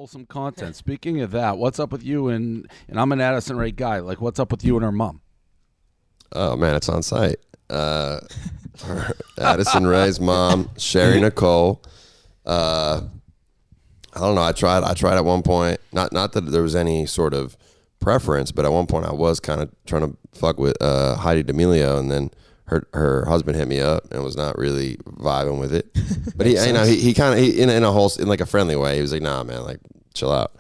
wholesome content. Speaking of that, what's up with you and I'm an Addison Rae guy. Like, what's up with you and her mom? Oh man, it's on site. Addison Rae's mom, Sherry Nicole. I don't know. I tried at one point. Not that there was any sort of preference, but at one point I was kind of trying to fuck with Heidi D'Amelio, and then her husband hit me up and was not really vibing with it. But he kind of in a friendly way. He was like, "Nah, man, like chill out."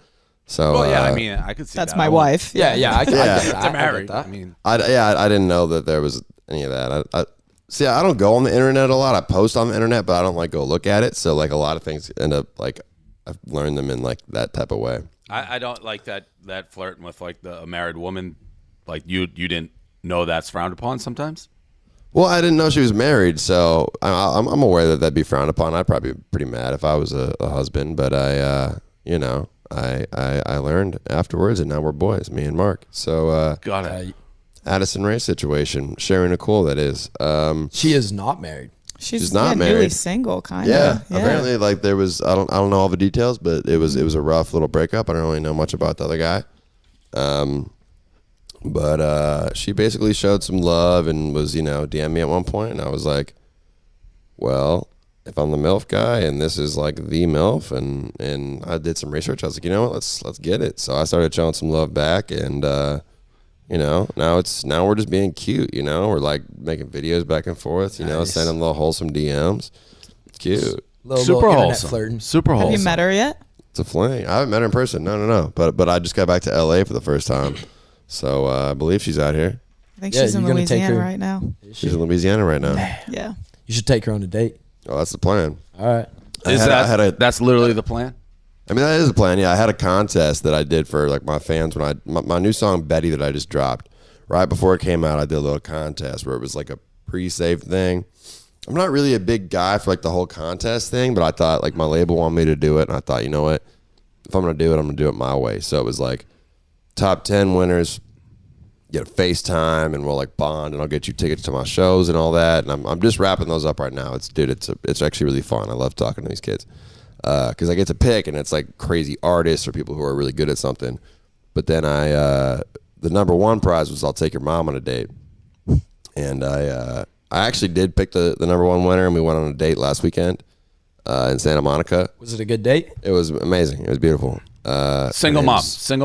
So well, yeah, I mean, I could see that's that. my wife. Yeah, I get that. They're married. I get that. I mean, I didn't know that there was any of that. I don't go on the internet a lot. I post on the internet, but I don't like go look at it. So like a lot of things end up like I've learned them in like that type of way. I don't like that flirting with like a married woman. Like you didn't know that's frowned upon sometimes. Well, I didn't know she was married, so I'm aware that that'd be frowned upon. I'd probably be pretty mad if I was a husband, but I learned afterwards, and now we're boys, me and Mark. So got it. Addison Rae situation, Sherry Nicole, that is. She is not married. She's not married. Newly single, kind Yeah, of. apparently, like there was. I don't know all the details, but it was a rough little breakup. I don't really know much about the other guy. But she basically showed some love and was, DM me at one point, and I was like, well, if I'm the MILF guy and this is like the MILF, and I did some research, I was like, you know what, let's get it. So I started showing some love back, and now we're just being cute, we're like making videos back and forth, Nice. sending little wholesome DMs. It's cute. Super internet wholesome. flirting. Super wholesome. Have you met her yet? It's a fling. I haven't met her in person. No. But I just got back to LA for the first time. So I believe she's out here. I think Yeah, she's in you're gonna take Louisiana her- right now. She's in Louisiana right now. Yeah. You should take her on a date. Oh, that's the plan. All right. That's literally the plan? I mean, that is the plan. Yeah, I had a contest that I did for like my fans when my new song Betty that I just dropped. Right before it came out, I did a little contest where it was like a pre-saved thing. I'm not really a big guy for like the whole contest thing, but I thought like my label wanted me to do it, and I thought, you know what? If I'm gonna do it, I'm gonna do it my way. So it was like top 10 winners get a FaceTime, and we'll like bond, and I'll get you tickets to my shows and all that. And I'm just wrapping those up right now. It's actually really fun. I love talking to these kids because I get to pick, and it's like crazy artists or people who are really good at something. But then the number one prize was I'll take your mom on a date, and I actually did pick the number one winner, and we went on a date last weekend in Santa Monica. Was it a good date? It was amazing. It was beautiful. Single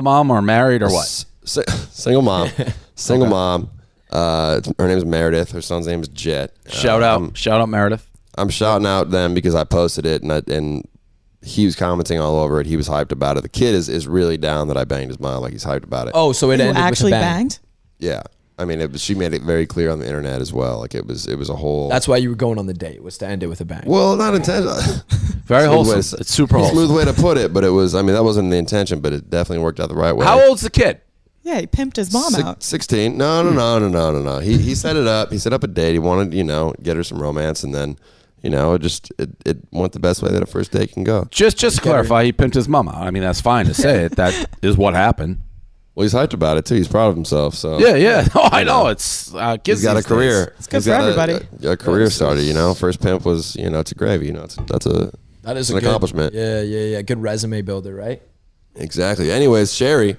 mom or married or what? Single mom. Single mom. Her name is Meredith. Her son's name is Jet. Shout out Meredith. I'm shouting out them because I posted it, and he was commenting all over it. He was hyped about it. The kid is really down that I banged his mom. Like, he's hyped about it. Oh, so it You ended actually with a bang. banged? Yeah. I mean, she made it very clear on the internet as well. Like, it was a whole... That's why you were going on the date, was to end it with a bang. Well, not intentional. Very Smooth wholesome. way to- It's super wholesome. Smooth way to put it, but it was... I mean, that wasn't the intention, but it definitely worked out the right way. How old's the kid? Yeah, he pimped his mom out. 16. No. He set it up. He set up a date. He wanted, get her some romance, and then, it went the best way that a first date can go. Just to clarify, he pimped his mama. I mean, that's fine to say it. That is what happened. Well, he's hyped about it too. He's proud of himself. So Yeah. Oh, I know. It's kids. he's got a these career. days. It's good He's for got everybody. A career started. First pimp was, it's a gravy. That is an accomplishment. Yeah. Good resume builder, right? Exactly. Anyways, Sherry,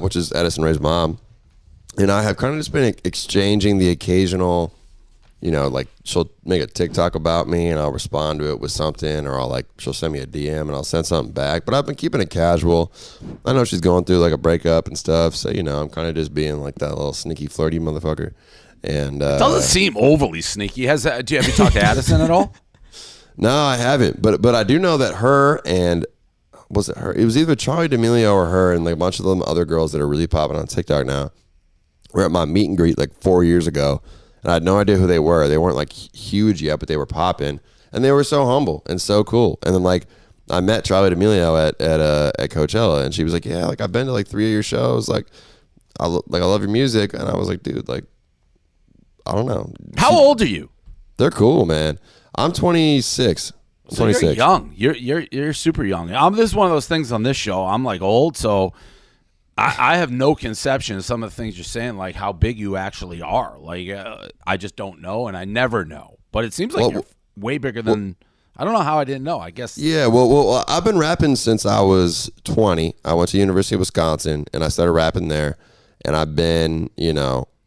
which is Addison Rae's mom, and I have kind of just been exchanging the occasional, like she'll make a TikTok about me and I'll respond to it with something, or she'll send me a DM and I'll send something back. But I've been keeping it casual. I know she's going through like a breakup and stuff, so I'm kind of just being like that little sneaky, flirty motherfucker. And Doesn't seem overly sneaky. Have you talked to Addison at all? No, I haven't. But I do know that her and was it her? It was either Charli D'Amelio or her and like a bunch of them other girls that are really popping on TikTok now. Were at my meet and greet like 4 years ago, and I had no idea who they were. They weren't like huge yet, but they were popping, and they were so humble and so cool. And then like I met Charli D'Amelio at Coachella, and she was like, "Yeah, like I've been to like 3 of your shows. Like I love your music." And I was like, "Dude, like I don't know." How old are you? They're cool, man. I'm 26. I'm So 26. you're young. You're super young. This is one of those things on this show. I'm like old, so I have no conception of some of the things you're saying, like how big you actually are. Like I just don't know, and I never know. But it seems like you're way bigger than I don't know how I didn't know. I guess. Yeah, well, I've been rapping since I was 20. I went to University of Wisconsin, and I started rapping there. And I've been,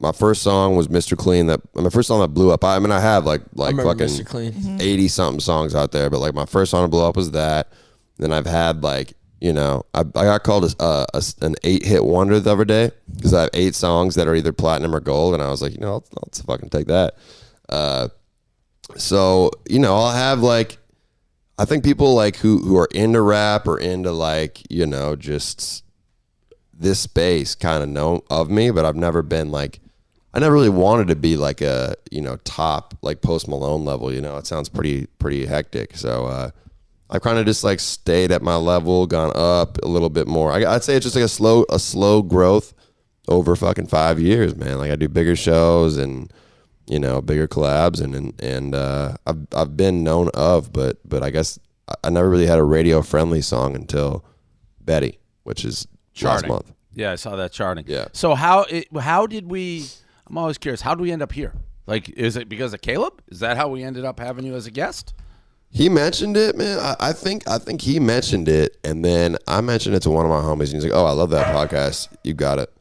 my first song was Mr. Clean. My first song that blew up. I mean, I have like remember fucking Mr. Clean. 80 something songs out there, but like my first song to blow up was that. Then I've had like, I got called an 8-hit wonder the other day because I have 8 songs that are either platinum or gold, and I was like, I'll fucking take that. So I'll have like, I think people like who are into rap or into like just this space kind of know of me, but I've never been like, I never really wanted to be like a top like Post Malone level. It sounds pretty hectic. So I've kind of just like stayed at my level, gone up a little bit more. I'd say it's just like a slow growth over fucking 5 years, man. Like I do bigger shows and bigger collabs and I've been known of, but I guess I never really had a radio friendly song until Betty, which is last month. Yeah, I saw that charting. Yeah. So how did we? I'm always curious. How did we end up here? Like, is it because of Caleb? Is that how we ended up having you as a guest? He mentioned it, man. I think he mentioned it, and then I mentioned it to one of my homies, and he's like, "Oh, I love that podcast. You got it."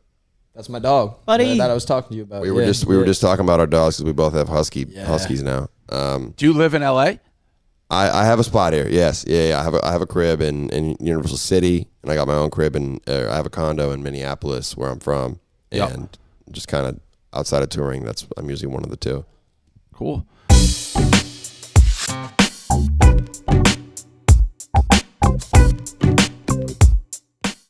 That's my dog, buddy. That I was talking to you about. We were just talking about our dogs because we both have huskies now. Do you live in L.A.? I have a spot here. Yes, yeah. I have a crib in Universal City, and I got my own crib I have a condo in Minneapolis where I'm from, and just kind of outside of touring. I'm usually one of the two. Cool.